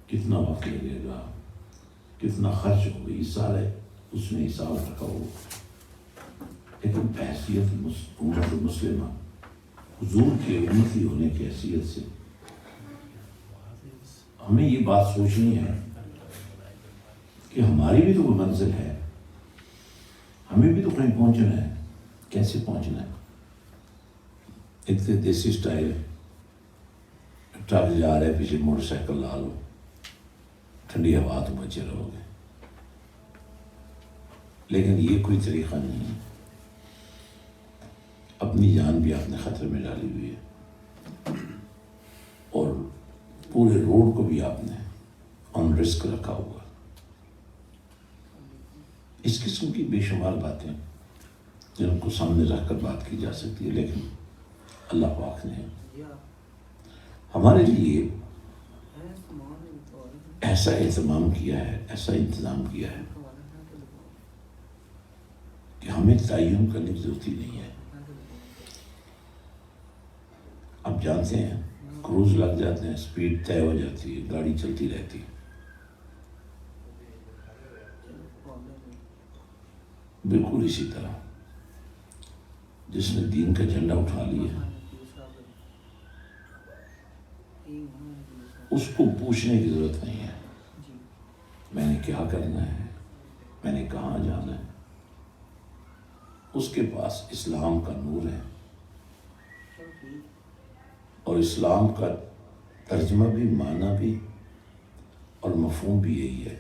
کتنا وقت لگے گا، کتنا خرچ ہوگا، یہ سارے اس نے حساب رکھا ہوگا۔ لیکن بحیثیت امت مسلمہ، حضور کے امتی ہونے کی حیثیت سے ہمیں یہ بات سوچنی ہے کہ ہماری بھی تو کوئی منزل ہے، ہمیں بھی تو کہیں پہنچنا ہے۔ کیسے پہنچنا ہے؟ ایک تو دیسی سٹائل، ٹرک جا رہے پیچھے موٹر سائیکل لا لو، ٹھنڈی ہوا تو بچے رہو گے، لیکن یہ کوئی طریقہ نہیں ہے۔ اپنی جان بھی آپ نے خطرے میں ڈالی ہوئی ہے اور پورے روڈ کو بھی آپ نے آن رسک رکھا ہوا۔ اس قسم کی بے شمار باتیں جن کو سامنے رکھ کر بات کی جا سکتی ہے، لیکن اللہ پاک نے ہمارے لیے ایسا اہتمام کیا ہے، ایسا انتظام کیا ہے کہ ہمیں تعین کرنے کی ضرورت ہی نہیں ہے۔ اب جانتے ہیں کروز لگ جاتے ہیں، سپیڈ طے ہو جاتی ہے، گاڑی چلتی رہتی ہے۔ بالکل اسی طرح جس نے دین کا جھنڈا اٹھا لیا اس کو پوچھنے کی ضرورت نہیں ہے میں نے کیا کرنا ہے، میں نے کہاں جانا ہے۔ اس کے پاس اسلام کا نور ہے، اور اسلام کا ترجمہ بھی، معنی بھی اور مفہوم بھی یہی ہے،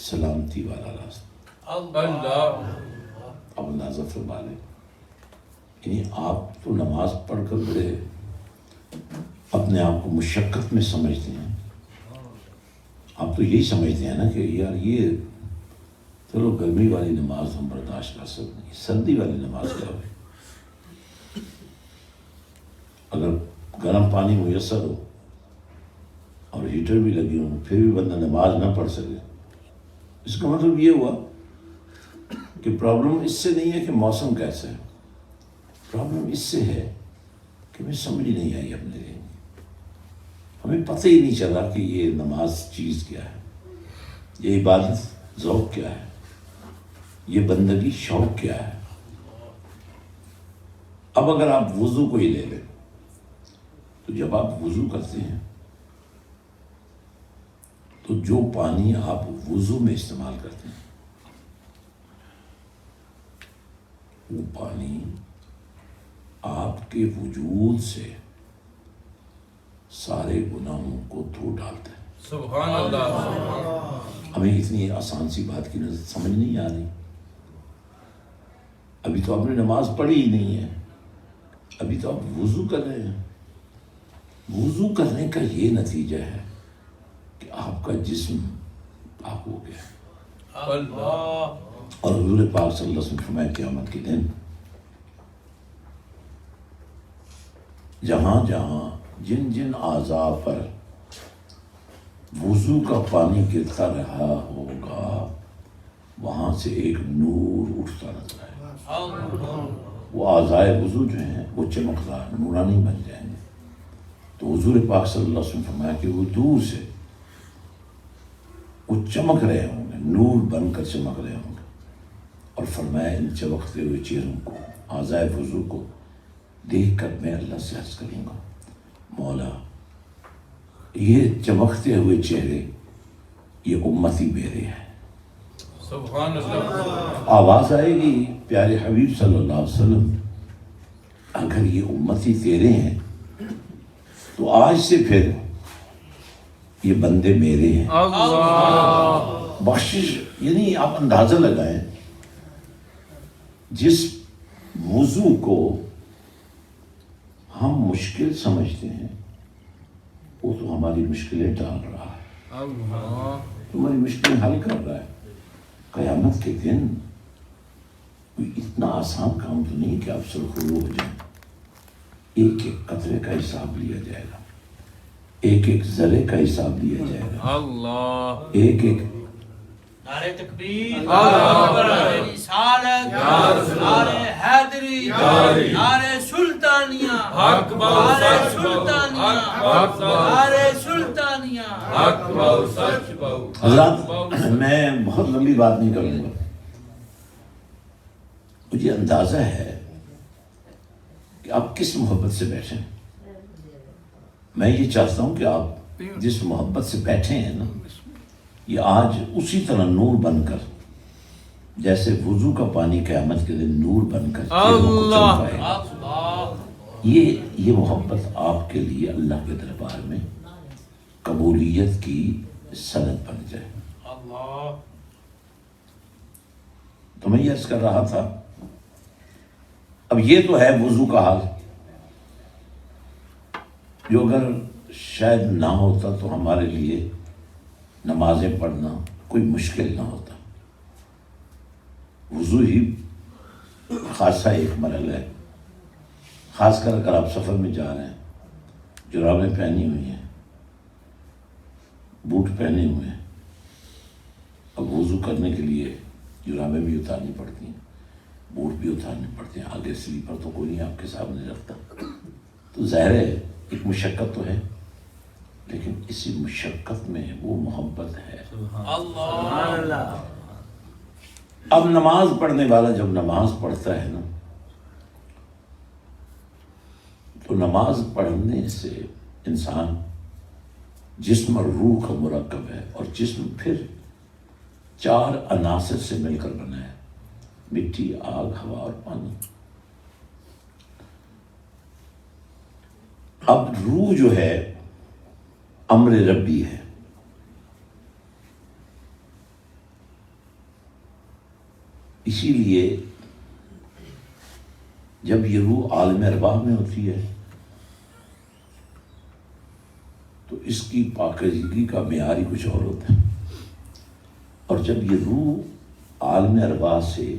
سلامتی والا راستہ۔ اللہ اب اندازہ فرما لیں، یعنی آپ تو نماز پڑھ کر بڑے اپنے آپ کو مشقت میں سمجھتے ہیں۔ آپ تو یہی سمجھتے ہیں نا کہ یار یہ چلو گرمی والی نماز ہم برداشت کر سکتے ہیں، سردی والی نماز کیا ہوئی؟ اگر گرم پانی میسر ہو اور ہیٹر بھی لگی ہوں پھر بھی بندہ نماز نہ پڑھ سکے، اس کا مطلب یہ ہوا کہ پرابلم اس سے نہیں ہے کہ موسم کیسا ہے، پرابلم اس سے ہے کہ ہمیں سمجھ نہیں آئی اپنے لیے، ہمیں پتہ ہی نہیں چلا کہ یہ نماز چیز کیا ہے، یہ عبادت ذوق کیا ہے، یہ بندگی شوق کیا ہے۔ اب اگر آپ وضو کو ہی لے لیں تو جب آپ وضو کرتے ہیں تو جو پانی آپ وضو میں استعمال کرتے ہیں وہ پانی آپ کے وجود سے سارے گناہوں کو دھو ڈالتا ہے۔ سبحان اللہ۔ ہمیں اتنی آسان سی بات کی سمجھ نہیں آ رہی۔ ابھی تو آپ نے نماز پڑھی ہی نہیں ہے، ابھی تو آپ وضو کر رہے ہیں۔ وضو کرنے کا یہ نتیجہ ہے کہ آپ کا جسم پاک ہو گیا۔ اللہ اور حضور پاک صلی اللہ علیہ وسلم فرمایا قیامت کے دن جہاں جہاں جن جن اعضاء پر وضو کا پانی گرتا رہا ہوگا وہاں سے ایک نور اٹھتا نظر آئے گا۔ وہ اعضاء وضو جو ہیں وہ چمکدار نورانی بن جائیں گے۔ تو حضور پاک صلی اللہ علیہ وسلم فرمایا کہ وہ دور سے وہ چمک رہے ہوں گے، نور بن کر چمک رہے ہوں گے، اور فرمایا ان چمکتے ہوئے چہروں کو، اعضاء وضو کو دیکھ کر میں اللہ سے عرض کروں گا، مولا یہ چمکتے ہوئے چہرے یہ امتی میرے ہیں۔ سبحان اللہ۔ آواز آئے گی پیارے حبیب صلی اللہ علیہ وسلم، اگر یہ امتی تیرے ہیں تو آج سے پھر یہ بندے میرے ہیں۔ اللہ بخشش یعنی آپ اندازہ لگائیں، جس وضو کو ہم مشکل سمجھتے ہیں وہ تو ہماری مشکلیں ٹال رہا ہے، اللہ ہماری مشکلیں حل کر رہا ہے۔ قیامت کے دن کوئی اتنا آسان کام تو نہیں کہ آپ سرخرو ہو جائیں۔ ایک ایک قطرے کا حساب لیا جائے گا، ایک ایک ذرے کا حساب لیا جائے گا، اللہ ایک ایک نعرہ تکبیر، اللہ نعرہ رسالت، نعرہ حیدری، نعرہ سلطانیہ، حق بات، نعرہ سلطانیہ، حق بات، نعرہ سلطانیہ، حق بہو سچ بہو حضرات میں بہت لمبی بات نہیں کروں گا. مجھے اندازہ ہے کہ آپ کس محبت سے بیٹھے ہیں. میں یہ چاہتا ہوں کہ آپ جس محبت سے بیٹھے ہیں نا، یہ آج اسی طرح نور بن کر، جیسے وضو کا پانی قیامت کے دن نور بن کر چہروں کو چمکائے گا، اللہ یہ محبت آپ کے لیے اللہ کے دربار میں قبولیت کی سند بن جائے. اللہ تو میں یہ عرض کر رہا تھا، اب یہ تو ہے وضو کا حال، جو اگر شاید نہ ہوتا تو ہمارے لیے نمازیں پڑھنا کوئی مشکل نہ ہوتا. وضو ہی خاصا ایک مرحلہ ہے، خاص کر اگر آپ سفر میں جا رہے ہیں، جرابیں پہنی ہوئی ہیں، بوٹ پہنے ہوئے ہیں، اب وضو کرنے کے لیے جرابیں بھی اتارنی پڑتی ہیں، بوٹ بھی اتارنے پڑتے ہیں، آگے سلیپر تو کوئی نہیں آپ کے سامنے رکھتا. تو ظاہر ہے ایک مشقت تو ہے، لیکن اسی مشقت میں وہ محبت ہے. اللہ اب نماز پڑھنے والا جب نماز پڑھتا ہے نا، تو نماز پڑھنے سے انسان جسم اور روح کا مرکب ہے، اور جسم پھر 4 عناصر سے مل کر بنا ہے: مٹی، آگ، ہوا اور پانی. اب روح جو ہے امر ربی ہے، اسی لیے جب یہ روح عالم ارواح میں ہوتی ہے تو اس کی پاکیزگی کا معیار ہی کچھ اور ہوتا ہے، اور جب یہ روح عالم ارواح سے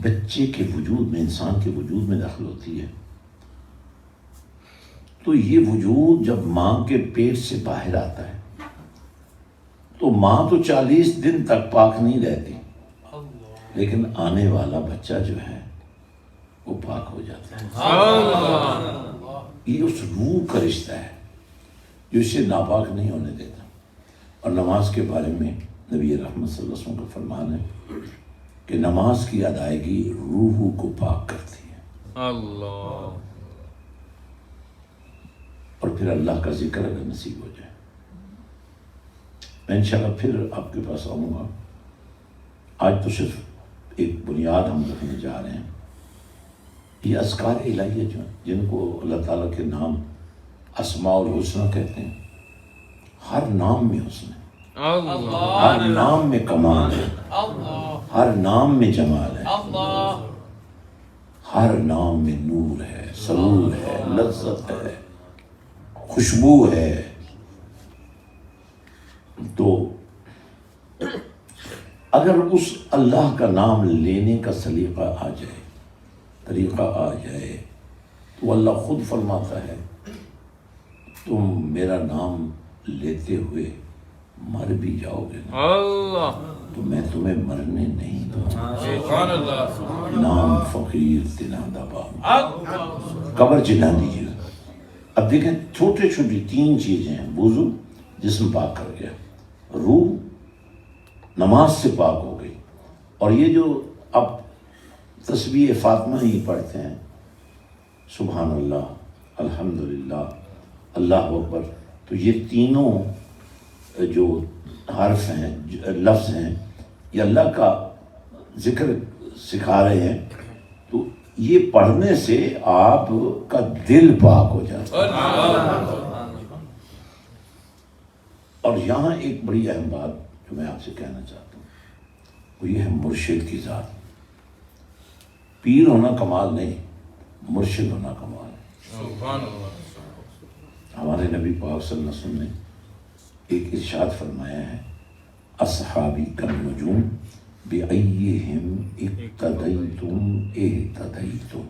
بچے کے وجود میں، انسان کے وجود میں داخل ہوتی ہے، تو یہ وجود جب ماں کے پیٹ سے باہر آتا ہے تو ماں تو 40 دن تک پاک نہیں رہتی، لیکن آنے والا بچہ جو ہے وہ پاک ہو جاتا ہے. یہ اس روح کا رشتہ ہے جو اسے ناپاک نہیں ہونے دیتا. اور نماز کے بارے میں نبی رحمت صلی اللہ علیہ وسلم کا فرمان ہے کہ نماز کی ادائیگی روح کو پاک کرتی ہے. اللہ اور پھر اللہ کا ذکر اگر نصیب ہو جائے. میں انشاءاللہ پھر آپ کے پاس آؤں گا. آج تو صرف ایک بنیاد ہم رکھنے جا رہے ہیں. یہ اذکار الہیہ جو ہیں، جن کو اللہ تعالیٰ کے نام اسماء الحسنہ کہتے ہیں، ہر نام میں حسن ہے، ہر نام میں کمال ہے، ہر نام میں جمال ہے، ہر نام میں نور ہے، سرور ہے، لذت ہے، خوشبو ہے. تو اگر اس اللہ کا نام لینے کا سلیقہ آ جائے، طریقہ آ جائے، تو اللہ خود فرماتا ہے تم میرا نام لیتے ہوئے مر بھی جاؤ گے نا اللہ تو میں تمہیں مرنے نہیں دوں گا. سبحان اللہ نام فقیر تنادہ باب، قبر چڑھا دیجیے. اب دیکھیں چھوٹی چھوٹی 3 چیزیں ہیں. وضو، جسم پاک کر گیا، روح نماز سے پاک ہو گئی، اور یہ جو اب تسبیح فاطمہ ہی پڑھتے ہیں، سبحان اللہ، الحمدللہ، اللہ اکبر، تو یہ تینوں جو حرف ہیں، لفظ ہیں، یہ اللہ کا ذکر سکھا رہے ہیں. تو یہ پڑھنے سے آپ کا دل پاک ہو جاتا ہے. اور یہاں ایک بڑی اہم بات جو میں آپ سے کہنا چاہتا ہوں، وہ یہ ہے مرشد کی ذات. پیر ہونا کمال نہیں، مرشد ہونا کمال ہے. سبحان اللہ. ہمارے نبی پاک صلی اللہ علیہ وسلم نے ایک ارشاد فرمایا ہے، اصحابی کالنجوم بأیہم اقتدیتم اہتدیتم.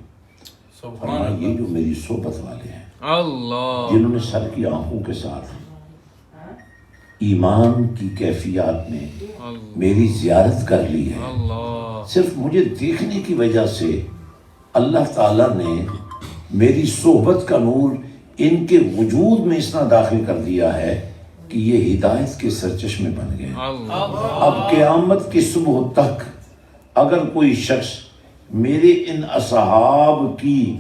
فرمایا یہ جو میری صحبت والے ہیں، اللہ جنہوں نے سر کی آنکھوں کے ساتھ ایمان کی کیفیات میں میری زیارت کر لی ہے، اللہ صرف مجھے دیکھنے کی وجہ سے اللہ تعالیٰ نے میری صحبت کا نور ان کے وجود میں اس طرح داخل کر دیا ہے کہ یہ ہدایت کے سرچشمے بن گئے۔ اللہ اب قیامت کی صبح تک اگر کوئی شخص میرے ان اصحاب کی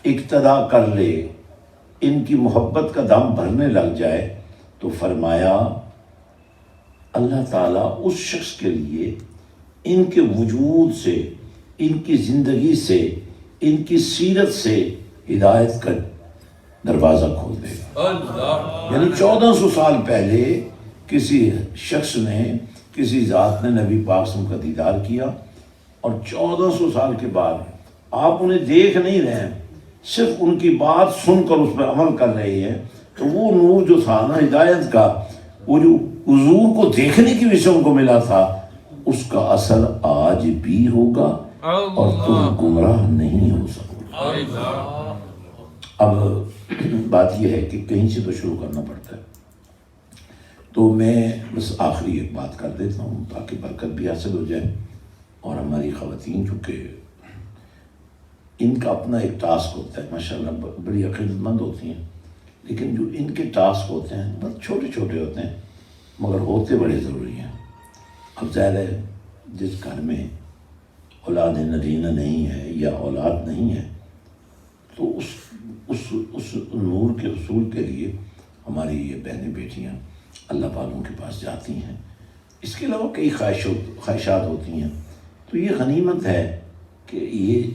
اقتدا کر لے، ان کی محبت کا دم بھرنے لگ جائے، تو فرمایا اللہ تعالیٰ اس شخص کے لیے ان کے وجود سے، ان کی زندگی سے، ان کی سیرت سے ہدایت کا دروازہ کھول دے گا۔ اللہ یعنی 1400 سال پہلے کسی شخص نے، کسی ذات نے نبی پاک صلی اللہ علیہ وسلم کا دیدار کیا، اور 1400 سال کے بعد آپ انہیں دیکھ نہیں رہے ہیں، صرف ان کی بات سن کر اس پر عمل کر رہے ہیں، تو وہ نور جو تھا نا ہدایت کا، وہ جو حضور کو دیکھنے کی وجہ سے ان کو ملا تھا، اس کا اثر آج بھی ہوگا اور تم گمراہ نہیں ہو سکو۔ اب بات یہ ہے کہ کہیں سے تو شروع کرنا پڑتا ہے، تو میں بس آخری ایک بات کر دیتا ہوں تاکہ برکت بھی حاصل ہو جائے، اور ہماری خواتین چونکہ ان کا اپنا ایک ٹاسک ہوتا ہے، ماشاءاللہ بڑی عقیدت مند ہوتی ہیں، لیکن جو ان کے ٹاسک ہوتے ہیں بس چھوٹے چھوٹے ہوتے ہیں مگر ہوتے بڑے ضروری ہیں۔ اب ظاہر ہے جس گھر میں اولاد نرینہ نہیں ہے یا اولاد نہیں ہے، تو اس نور کے حصول کے لیے ہماری یہ بہنیں بیٹیاں اللہ والوں کے پاس جاتی ہیں۔ اس کے علاوہ کئی خواہشات ہوتی ہیں، تو یہ غنیمت ہے کہ یہ